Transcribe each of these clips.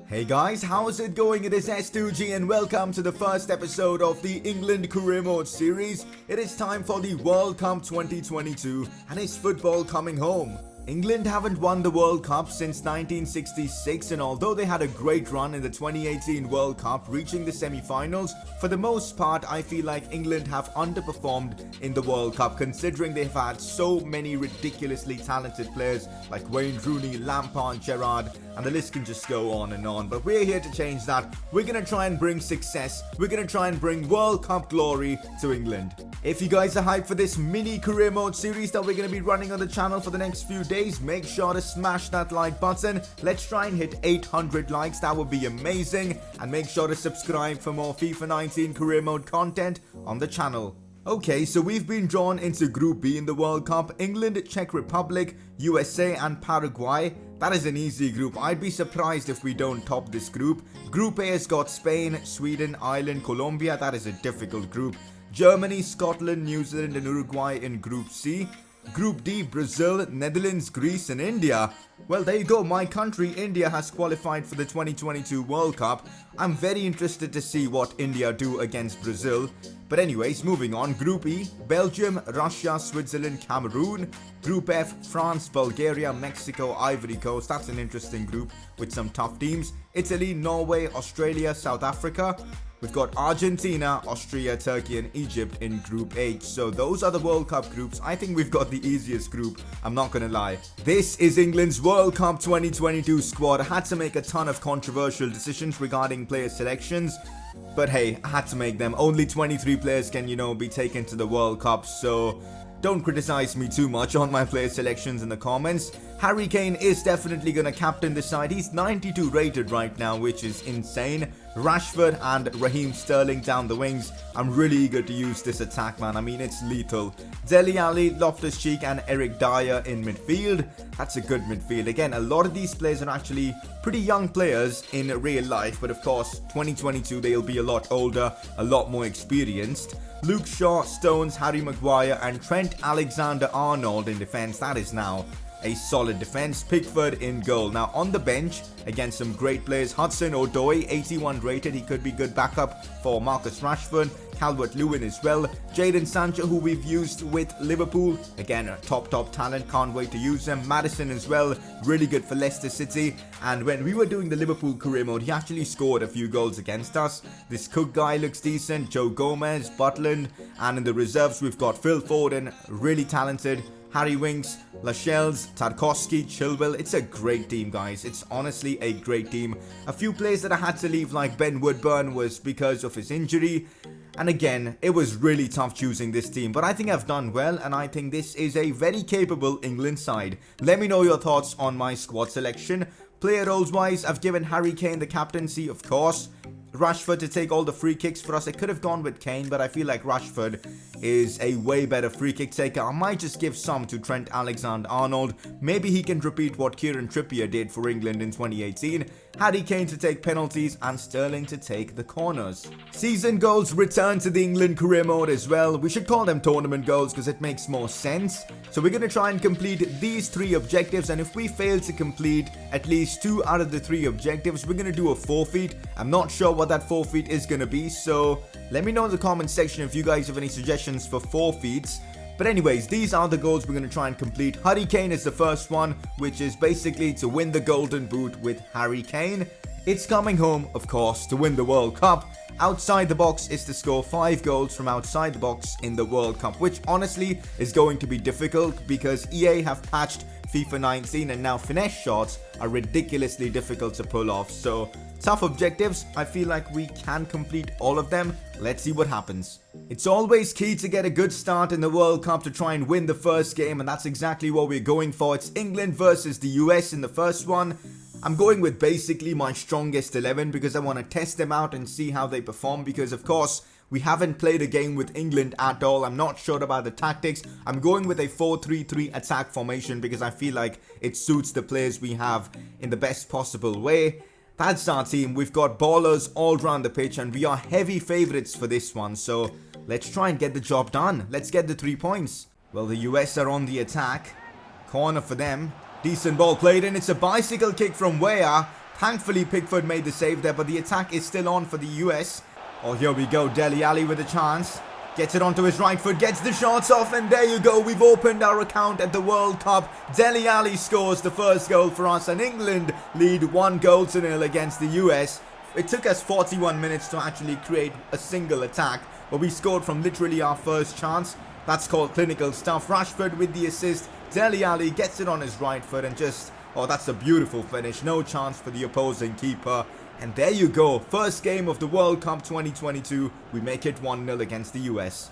Hey guys, how's it going? It is S2G and welcome to the first episode of the England Career Mode series. It is time for the World Cup 2022 and is football coming home? England haven't won the World Cup since 1966, and although they had a great run in the 2018 World Cup, reaching the semi-finals, for the most part I feel like England have underperformed in the World Cup, considering they've had so many ridiculously talented players like Wayne Rooney, Lampard, Gerrard, and the list can just go on and on. But we're here to change that. We're going to try and bring success. We're going to try and bring World Cup glory to England. If you guys are hyped for this mini career mode series that we're going to be running on the channel for the next few days, make sure to smash that like button. Let's try and hit 800 likes. That would be amazing. And make sure to subscribe for more FIFA 19 career mode content on the channel. Okay, so we've been drawn into Group B in the World Cup. England, Czech Republic, USA and Paraguay. That is an easy group. I'd be surprised if we don't top this group. Group A has got Spain, Sweden, Ireland, Colombia. That is a difficult group. Germany, Scotland, New Zealand and Uruguay in Group C. Group D, Brazil, Netherlands, Greece and India. Well, there you go. My country, India, has qualified for the 2022 World Cup. I'm very interested to see what India do against Brazil. But anyways, moving on. Group E, Belgium, Russia, Switzerland, Cameroon. Group F, France, Bulgaria, Mexico, Ivory Coast. That's an interesting group with some tough teams. Italy, Norway, Australia, South Africa. We've got Argentina, Austria, Turkey and Egypt in Group H. So those are the World Cup groups. I think we've got the easiest group, I'm not gonna lie. This is England's World Cup 2022 squad. I had to make a ton of controversial decisions regarding player selections. But hey, I had to make them. Only 23 players can, be taken to the World Cup. So don't criticize me too much on my player selections in the comments. Harry Kane is definitely going to captain the side. He's 92 rated right now, which is insane. Rashford and Raheem Sterling down the wings. I'm really eager to use this attack, man. I mean, it's lethal. Dele Alli, Loftus-Cheek and Eric Dyer in midfield. That's a good midfield. Again, a lot of these players are actually pretty young players in real life. But of course, 2022, they'll be a lot older, a lot more experienced. Luke Shaw, Stones, Harry Maguire and Trent Alexander-Arnold in defense. That is now a solid defense. Pickford in goal. Now on the bench, again some great players. Hudson-Odoi, 81 rated. He could be good backup for Marcus Rashford. Calvert-Lewin as well. Jadon Sancho, who we've used with Liverpool. Again, a top talent. Can't wait to use him. Maddison as well. Really good for Leicester City. And when we were doing the Liverpool career mode, he actually scored a few goals against us. This Cook guy looks decent. Joe Gomez, Butland. And in the reserves, we've got Phil Foden. Really talented. Harry Winks, Lascelles, Tarkowski, Chilwell. It's a great team, guys. It's honestly a great team. A few players that I had to leave, like Ben Woodburn, was because of his injury. And again, it was really tough choosing this team. But I think I've done well, and I think this is a very capable England side. Let me know your thoughts on my squad selection. Player roles wise, I've given Harry Kane the captaincy, of course. Rashford to take all the free kicks for us. I could have gone with Kane, but I feel like Rashford is a way better free kick taker. I might just give some to Trent Alexander-Arnold. Maybe he can repeat what Kieran Trippier did for England in 2018. Harry Kane to take penalties and Sterling to take the corners. Season goals return to the England career mode as well. We should call them tournament goals because it makes more sense. So we're going to try and complete these 3 objectives, and if we fail to complete at least 2 out of the 3 objectives, we're going to do a forfeit. I'm not sure what that forfeit is going to be, so let me know in the comment section if you guys have any suggestions for forfeits. But anyways, these are the goals we're going to try and complete. Harry Kane is the first one, which is basically to win the Golden Boot with Harry Kane. It's coming home, of course, to win the World Cup. Outside the box is to score 5 goals from outside the box in the World Cup, which honestly is going to be difficult because EA have patched FIFA 19 and now finesse shots are ridiculously difficult to pull off. So tough objectives. I feel like we can complete all of them. Let's see what happens. It's always key to get a good start in the World Cup to try and win the first game, and that's exactly what we're going for. It's England versus the US in the first one. I'm going with basically my strongest 11 because I want to test them out and see how they perform, because of course we haven't played a game with England at all. I'm not sure about the tactics. I'm going with a 4-3-3 attack formation because I feel like it suits the players we have in the best possible way. That's our team. We've got ballers all around the pitch and we are heavy favourites for this one. So let's try and get the job done. Let's get the 3 points. Well, the US are on the attack. Corner for them. Decent ball played in. It's a bicycle kick from Weah. Thankfully, Pickford made the save there, but the attack is still on for the US. Oh, here we go. Dele Alli with a chance. Gets it onto his right foot, gets the shots off, and there you go. We've opened our account at the World Cup. Dele Alli scores the first goal for us, and England lead 1-0 against the US. It took us 41 minutes to actually create a single attack, but we scored from literally our first chance. That's called clinical stuff. Rashford with the assist. Dele Alli gets it on his right foot and just... oh, that's a beautiful finish. No chance for the opposing keeper. And there you go. First game of the World Cup 2022. We make it 1-0 against the US.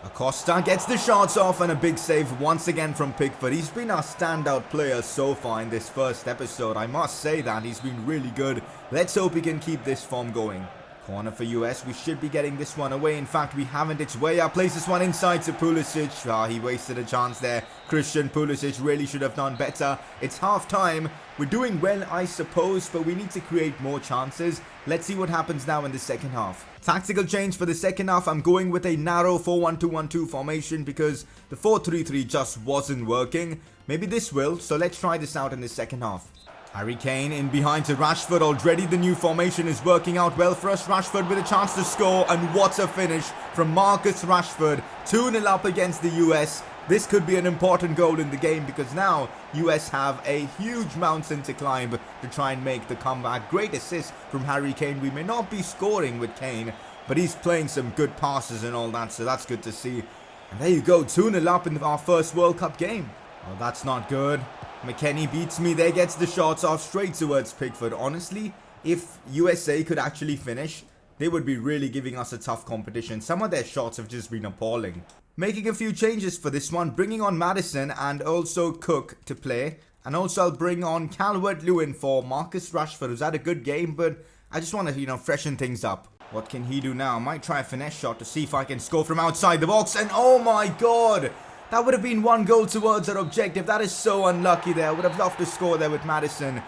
Acosta gets the shots off and a big save once again from Pickford. He's been our standout player so far in this first episode. I must say that. He's been really good. Let's hope he can keep this form going. Corner for US. We should be getting this one away. In fact, we haven't. It's way up. Plays this one inside to Pulisic. He wasted a chance there. Christian Pulisic really should have done better. It's half time. We're doing well, I suppose, but we need to create more chances. Let's see what happens now in the second half. Tactical change for the second half. I'm going with a narrow 4-1-2-1-2 formation because the 4-3-3 just wasn't working. Maybe this will, so let's try this out in the second half. Harry Kane in behind to Rashford. Already the new formation is working out well for us. Rashford with a chance to score, and what a finish from Marcus Rashford. 2-0 up against the US. This could be an important goal in the game because now US have a huge mountain to climb to try and make the comeback. Great assist from Harry Kane. We may not be scoring with Kane, but he's playing some good passes and all that, so that's good to see. And there you go, 2-0 up in our first World Cup game. Oh, that's not good. McKennie beats me there, gets the shots off straight towards Pickford. Honestly, if USA could actually finish, they would be really giving us a tough competition. Some of their shots have just been appalling. Making a few changes for this one, bringing on Maddison and also Cook to play. And also I'll bring on Calvert-Lewin for Marcus Rashford, who's had a good game, but I just want to, freshen things up. What can he do now? I might try a finesse shot to see if I can score from outside the box. And oh my god! That would have been 1 goal towards our objective. That is so unlucky there. I would have loved to score there with Maddison.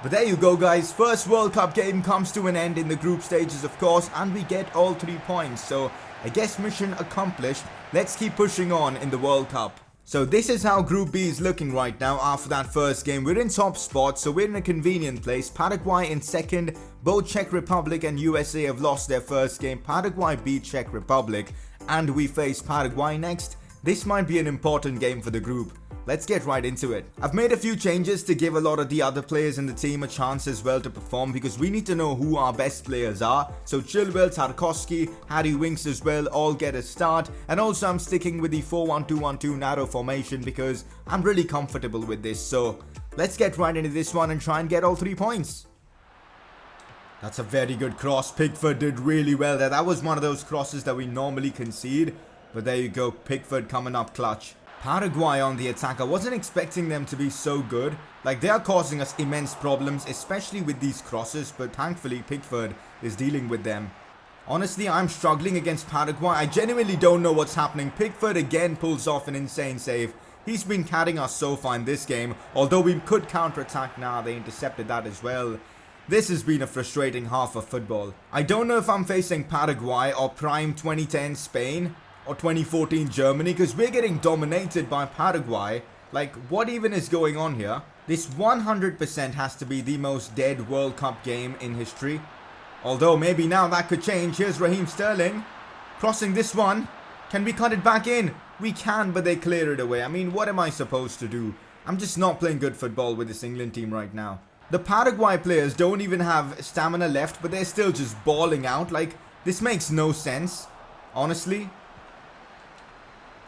But there you go, guys. First World Cup game comes to an end in the group stages, of course. And we get all 3 points. So I guess mission accomplished. Let's keep pushing on in the World Cup. So this is how Group B is looking right now after that first game. We're in top spot, so we're in a convenient place. Paraguay in second. Both Czech Republic and USA have lost their first game. Paraguay beat Czech Republic. And we face Paraguay next. This might be an important game for the group. Let's get right into it. I've made a few changes to give a lot of the other players in the team a chance as well to perform because we need to know who our best players are. So Chilwell, Tarkowski, Harry Winks as well all get a start. And also I'm sticking with the 4-1-2-1-2 narrow formation because I'm really comfortable with this. So let's get right into this one and try and get all 3 points. That's a very good cross. Pickford did really well there. That was one of those crosses that we normally concede. But there you go, Pickford coming up clutch. Paraguay on the attack. I wasn't expecting them to be so good. Like, they are causing us immense problems, especially with these crosses. But thankfully, Pickford is dealing with them. Honestly, I'm struggling against Paraguay. I genuinely don't know what's happening. Pickford again pulls off an insane save. He's been carrying us so far in this game. Although we could counter-attack now. They intercepted that as well. This has been a frustrating half of football. I don't know if I'm facing Paraguay or prime 2010 Spain. Or 2014 Germany, because we're getting dominated by Paraguay. Like, what even is going on here? This 100% has to be the most dead World Cup game in history. Although maybe now that could change. Here's Raheem Sterling crossing this one. Can we cut it back in? We can, but they clear it away. I mean, what am I supposed to do? I'm just not playing good football with this England team right now. The Paraguay players don't even have stamina left, but they're still just balling out. Like, this makes no sense, honestly.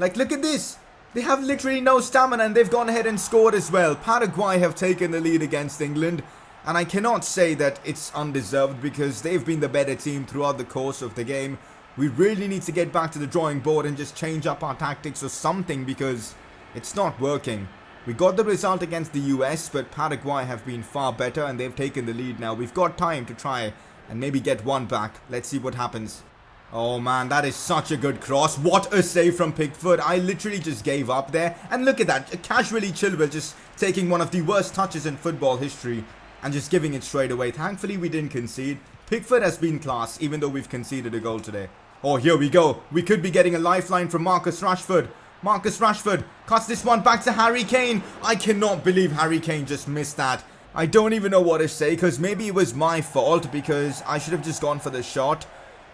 Like, look at this. They have literally no stamina and they've gone ahead and scored as well. Paraguay have taken the lead against England. And I cannot say that it's undeserved because they've been the better team throughout the course of the game. We really need to get back to the drawing board and just change up our tactics or something because it's not working. We got the result against the US, but Paraguay have been far better and they've taken the lead now. We've got time to try and maybe get one back. Let's see what happens. Oh man, that is such a good cross. What a save from Pickford. I literally just gave up there. And look at that. Casually Chilwell just taking one of the worst touches in football history and just giving it straight away. Thankfully, we didn't concede. Pickford has been class, even though we've conceded a goal today. Oh, here we go. We could be getting a lifeline from Marcus Rashford. Marcus Rashford cuts this one back to Harry Kane. I cannot believe Harry Kane just missed that. I don't even know what to say, because maybe it was my fault, because I should have just gone for the shot.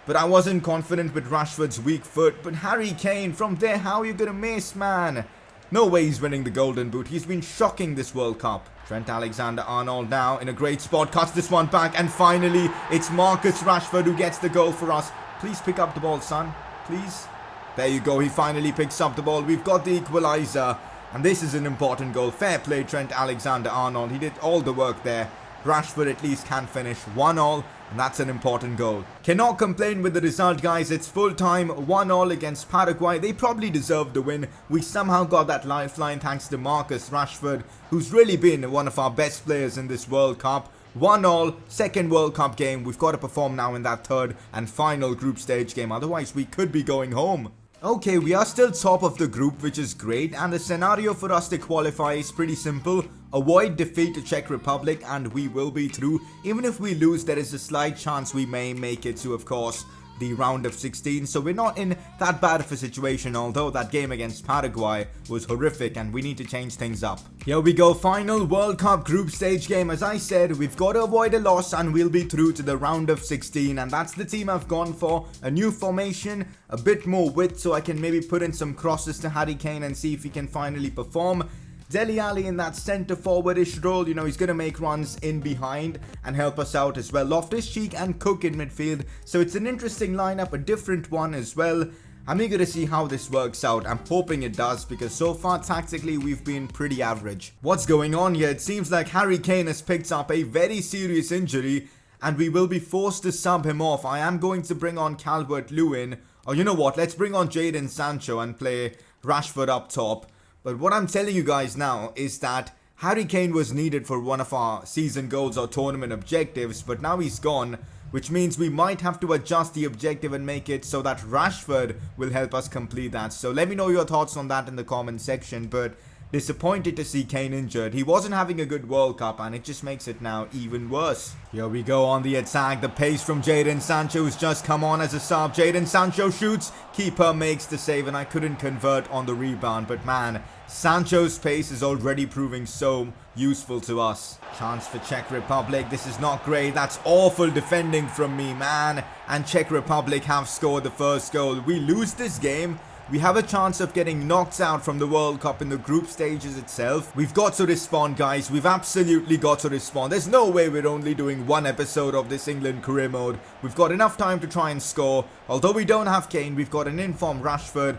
But I wasn't confident with Rashford's weak foot. But Harry Kane, from there, how are you going to miss, man? No way he's winning the Golden Boot. He's been shocking this World Cup. Trent Alexander-Arnold now in a great spot. Cuts this one back. And finally, it's Marcus Rashford who gets the goal for us. Please pick up the ball, son. Please. There you go. He finally picks up the ball. We've got the equalizer. And this is an important goal. Fair play, Trent Alexander-Arnold. He did all the work there. Rashford at least can finish 1-1, and that's an important goal. Cannot complain with the result, guys. It's full time, 1-1 against Paraguay. They probably deserved the win. We somehow got that lifeline thanks to Marcus Rashford, who's really been one of our best players in this World Cup. 1-1, second World Cup game. We've got to perform now in that third and final group stage game. Otherwise, we could be going home. Okay, we are still top of the group, which is great, and the scenario for us to qualify is pretty simple. Avoid defeat to Czech Republic and we will be through. Even if we lose, there is a slight chance we may make it to, of course, the round of 16. So we're not in that bad of a situation, although that game against Paraguay was horrific and we need to change things up. Here we go, final World Cup group stage game. As I said, we've got to avoid a loss and we'll be through to the round of 16. And that's the team I've gone for. A new formation, a bit more width so I can maybe put in some crosses to Harry Kane and see if he can finally perform. Dele Alli in that centre forwardish role, you know, he's going to make runs in behind and help us out as well. Loftus-Cheek and Cook in midfield. So it's an interesting lineup, a different one as well. I'm eager to see how this works out. I'm hoping it does because so far tactically we've been pretty average. What's going on here? It seems like Harry Kane has picked up a very serious injury and we will be forced to sub him off. I am going to bring on Calvert-Lewin. Or you know what? Let's bring on Jadon Sancho and play Rashford up top. But what I'm telling you guys now is that Harry Kane was needed for one of our season goals or tournament objectives, but now he's gone, which means we might have to adjust the objective and make it so that Rashford will help us complete that. So let me know your thoughts on that in the comment section, but disappointed to see Kane injured. He wasn't having a good World Cup and it just makes it now even worse. Here we go on the attack. The pace from Jadon Sancho has just come on as a sub. Jadon Sancho shoots. Keeper makes the save and I couldn't convert on the rebound. But man, Sancho's pace is already proving so useful to us. Chance for Czech Republic. This is not great. That's awful defending from me, man. And Czech Republic have scored the first goal. We lose this game. We have a chance of getting knocked out from the World Cup in the group stages itself. We've got to respond, guys. We've absolutely got to respond. There's no way we're only doing one episode of this England career mode. We've got enough time to try and score. Although we don't have Kane, we've got an informed Rashford.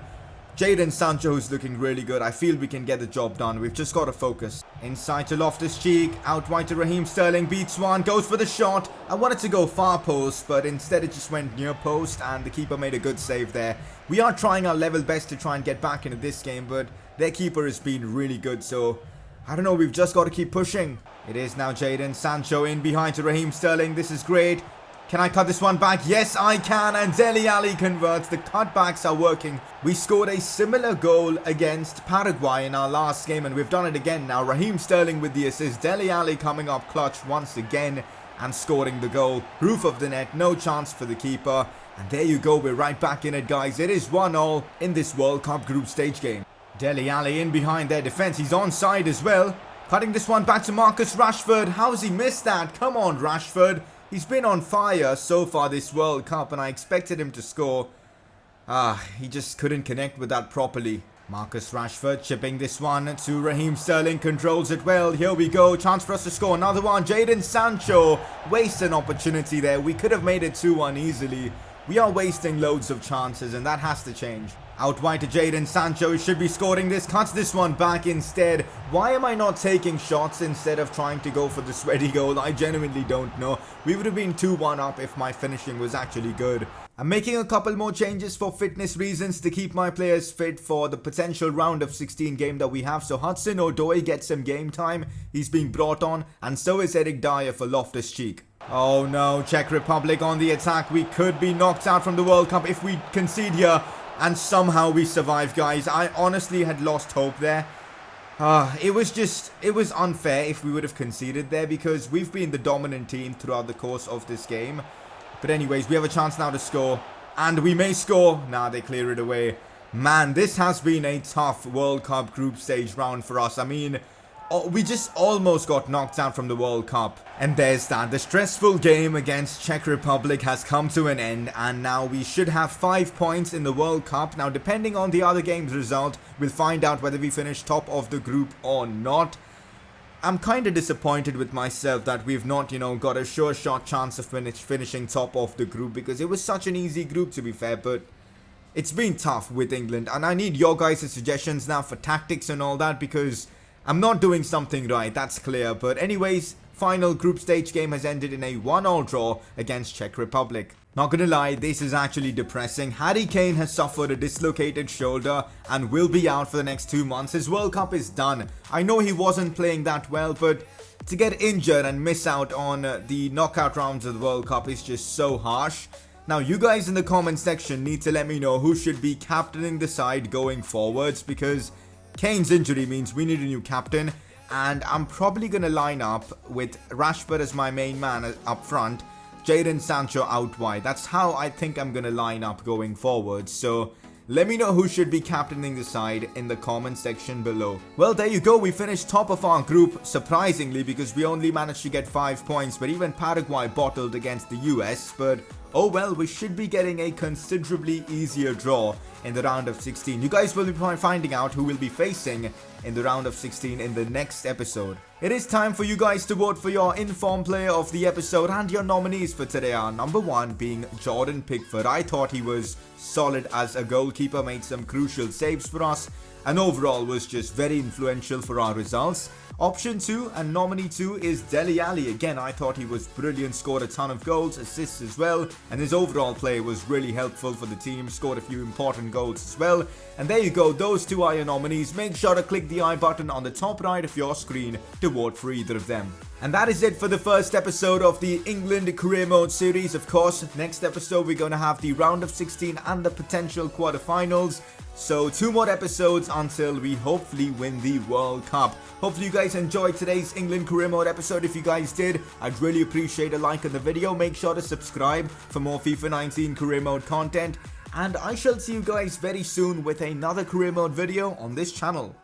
Jadon Sancho who's looking really good. I feel we can get the job done. We've just got to focus. Inside to Loftus-Cheek. Out wide to Raheem Sterling. Beats one. Goes for the shot. I wanted to go far post, but instead it just went near post. And the keeper made a good save there. We are trying our level best to try and get back into this game, but their keeper has been really good. So, I don't know. We've just got to keep pushing. It is now Jadon Sancho in behind to Raheem Sterling. This is great. Can I cut this one back? Yes, I can. And Dele Alli converts. The cutbacks are working. We scored a similar goal against Paraguay in our last game. And we've done it again now. Raheem Sterling with the assist. Dele Alli coming up clutch once again. And scoring the goal. Roof of the net. No chance for the keeper. And there you go. We're right back in it, guys. It is 1-1 in this World Cup group stage game. Dele Alli in behind their defense. He's onside as well. Cutting this one back to Marcus Rashford. How has he missed that? Come on, Rashford. He's been on fire so far this World Cup and I expected him to score. He just couldn't connect with that properly. Marcus Rashford chipping this one to Raheem Sterling. Controls it well. Here we go. Chance for us to score another one. Jadon Sancho wastes an opportunity there. We could have made it 2-1 easily. We are wasting loads of chances and that has to change. Out wide to Jadon Sancho. He should be scoring this. Cuts this one back instead. Why am I not taking shots instead of trying to go for the sweaty goal? I genuinely don't know. We would have been 2-1 up if my finishing was actually good. I'm making a couple more changes for fitness reasons to keep my players fit for the potential round of 16 game that we have. So Hudson-Odoi gets some game time. He's being brought on. And so is Eric Dyer for Loftus-Cheek. Oh no, Czech Republic on the attack. We could be knocked out from the World Cup if we concede here. And somehow we survived, guys. I honestly had lost hope there. It was unfair if we would have conceded there because we've been the dominant team throughout the course of this game. But anyways, we have a chance now to score. And we may score. Nah, they clear it away. Man, this has been a tough World Cup group stage round for us. I mean, we just almost got knocked out from the World Cup. And there's that. The stressful game against Czech Republic has come to an end, and now we should have 5 points in the World Cup. Now, depending on the other game's result, we'll find out whether we finish top of the group or not. I'm kind of disappointed with myself that we've not, got a sure shot chance of finishing top of the group, because it was such an easy group, to be fair. But it's been tough with England, and I need your guys' suggestions now for tactics and all that, because I'm not doing something right, that's clear. But anyways, final group stage game has ended in a 1-1 draw against Czech Republic. Not gonna lie, this is actually depressing. Harry Kane has suffered a dislocated shoulder and will be out for the next 2 months. His World Cup is done. I know he wasn't playing that well, but to get injured and miss out on the knockout rounds of the World Cup is just so harsh. Now, you guys in the comment section need to let me know who should be captaining the side going forwards, because Kane's injury means we need a new captain, and I'm probably going to line up with Rashford as my main man up front, Jadon Sancho out wide. That's how I think I'm going to line up going forward. So let me know who should be captaining the side in the comment section below. Well, there you go. We finished top of our group, surprisingly, because we only managed to get 5 points. But even Paraguay bottled against the US. But oh well, we should be getting a considerably easier draw in the round of 16. You guys will be finding out who we'll be facing in the round of 16 in the next episode. It is time for you guys to vote for your informed player of the episode, and your nominees for today are number 1 being Jordan Pickford. I thought he was solid as a goalkeeper, made some crucial saves for us, and overall was just very influential for our results. Option 2 and nominee 2 is Dele Alli. Again, I thought he was brilliant, scored a ton of goals, assists as well, and his overall play was really helpful for the team, scored a few important goals as well. And there you go, those 2 are your nominees. Make sure to click the I button on the top right of your screen to vote for either of them. And that is it for the first episode of the England Career Mode series. Of course, next episode we're going to have the round of 16 and the potential quarterfinals. So 2 more episodes until we hopefully win the World Cup. Hopefully you guys enjoyed today's England Career Mode episode. If you guys did, I'd really appreciate a like on the video. Make sure to subscribe for more FIFA 19 Career Mode content. And I shall see you guys very soon with another Career Mode video on this channel.